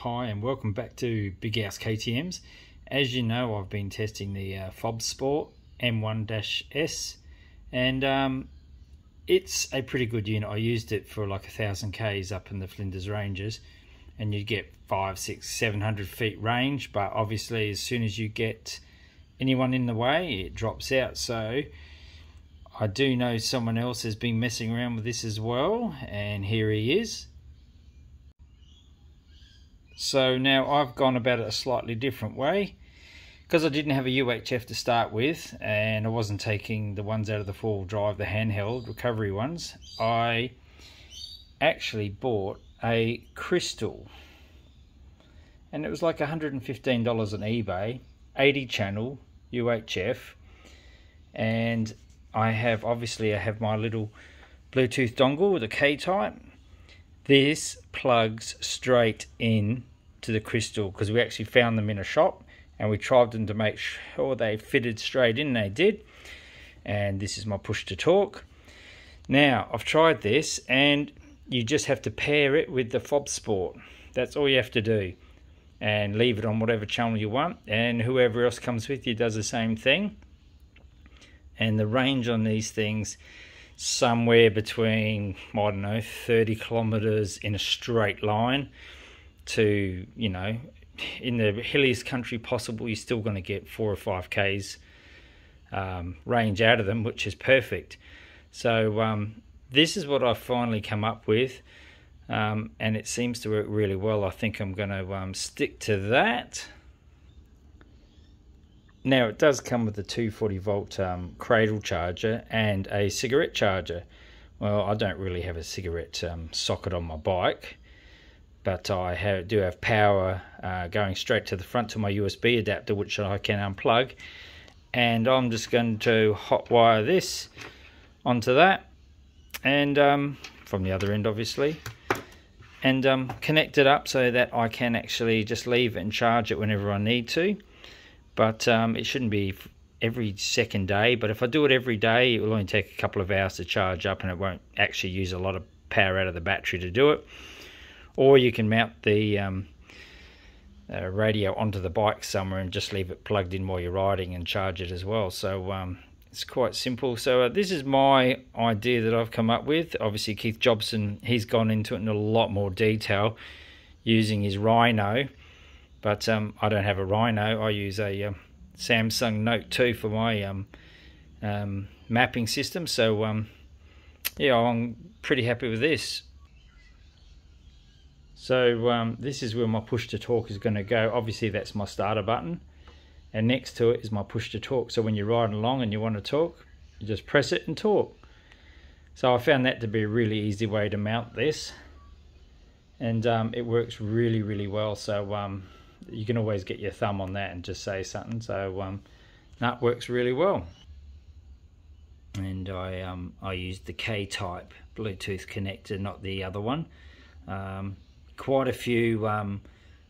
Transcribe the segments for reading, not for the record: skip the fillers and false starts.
Hi and welcome back to Big House KTMs. As you know, I've been testing the Fobsports M1-S and it's a pretty good unit. I used it for like 1,000 k's up in the Flinders Ranges and you get 500, 600, 700 feet range, but obviously as soon as you get anyone in the way it drops out. So I do know someone else has been messing around with this as well, and here he is. So now I've gone about it a slightly different way, because I didn't have a UHF to start with and I wasn't taking the ones out of the four-wheel drive, the handheld recovery ones. I actually bought a crystal and it was like $115 on eBay, 80 channel UHF, and I have my little Bluetooth dongle with a K-type. This plugs straight in to the crystal, because we actually found them in a shop and we tried them to make sure they fitted straight in. They did. And this is my push to talk. Now I've tried this and you just have to pair it with the Fobsports. That's all you have to do, and leave it on whatever channel you want, and whoever else comes with you does the same thing. And the range on these things, somewhere between, I don't know, 30 kilometers in a straight line to, you know, in the hilliest country possible, you're still going to get 4 or 5 k's range out of them, which is perfect. So this is what I've finally come up with, and it seems to work really well. I think I'm going to stick to that. Now it does come with a 240 volt cradle charger and a cigarette charger. Well, I don't really have a cigarette socket on my bike, but I do have power going straight to the front to my USB adapter, which I can unplug. And I'm just going to hotwire this onto that, and from the other end obviously, and connect it up so that I can actually just leave it and charge it whenever I need to. But it shouldn't be every second day, but if I do it every day, it will only take a couple of hours to charge up and it won't actually use a lot of power out of the battery to do it. Or you can mount the radio onto the bike somewhere and just leave it plugged in while you're riding and charge it as well. So it's quite simple. So this is my idea that I've come up with. Obviously Keith Jobson, he's gone into it in a lot more detail using his Rhino. But I don't have a Rhino. I use a Samsung Note 2 for my mapping system. So yeah, I'm pretty happy with this. So this is where my push to talk is going to go. Obviously that's my starter button, and next to it is my push to talk. So when you're riding along and you want to talk, you just press it and talk. So I found that to be a really easy way to mount this, and it works really well. So you can always get your thumb on that and just say something. So that works really well. And I used the K-type Bluetooth connector, not the other one. Quite a few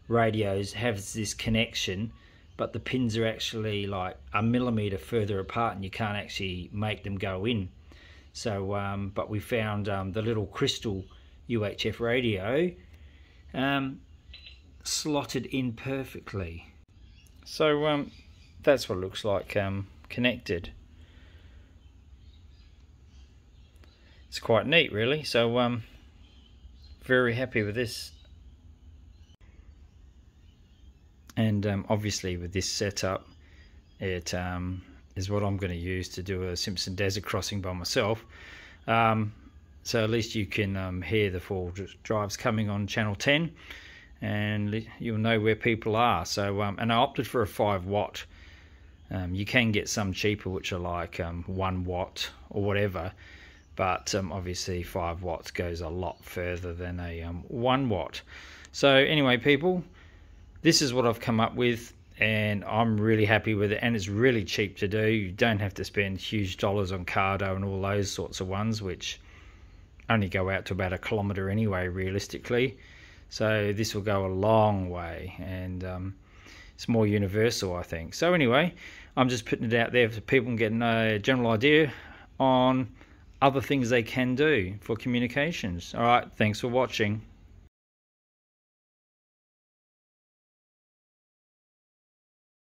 radios have this connection, but the pins are actually like a millimeter further apart and you can't actually make them go in. So but we found the little crystal UHF radio slotted in perfectly. So that's what it looks like connected. It's quite neat really. So very happy with this. And obviously with this setup, it is what I'm going to use to do a Simpson Desert crossing by myself. So at least you can hear the four drives coming on channel 10, and you'll know where people are. So and I opted for a 5 watt. You can get some cheaper which are like 1 watt or whatever, but obviously 5 watts goes a lot further than a 1 watt. So anyway people, this is what I've come up with and I'm really happy with it, and it's really cheap to do. You don't have to spend huge dollars on cardo and all those sorts of ones, which only go out to about 1 kilometre anyway realistically. So this will go a long way, and it's more universal I think. So anyway, I'm just putting it out there so people can get a general idea on other things they can do for communications. Alright, thanks for watching.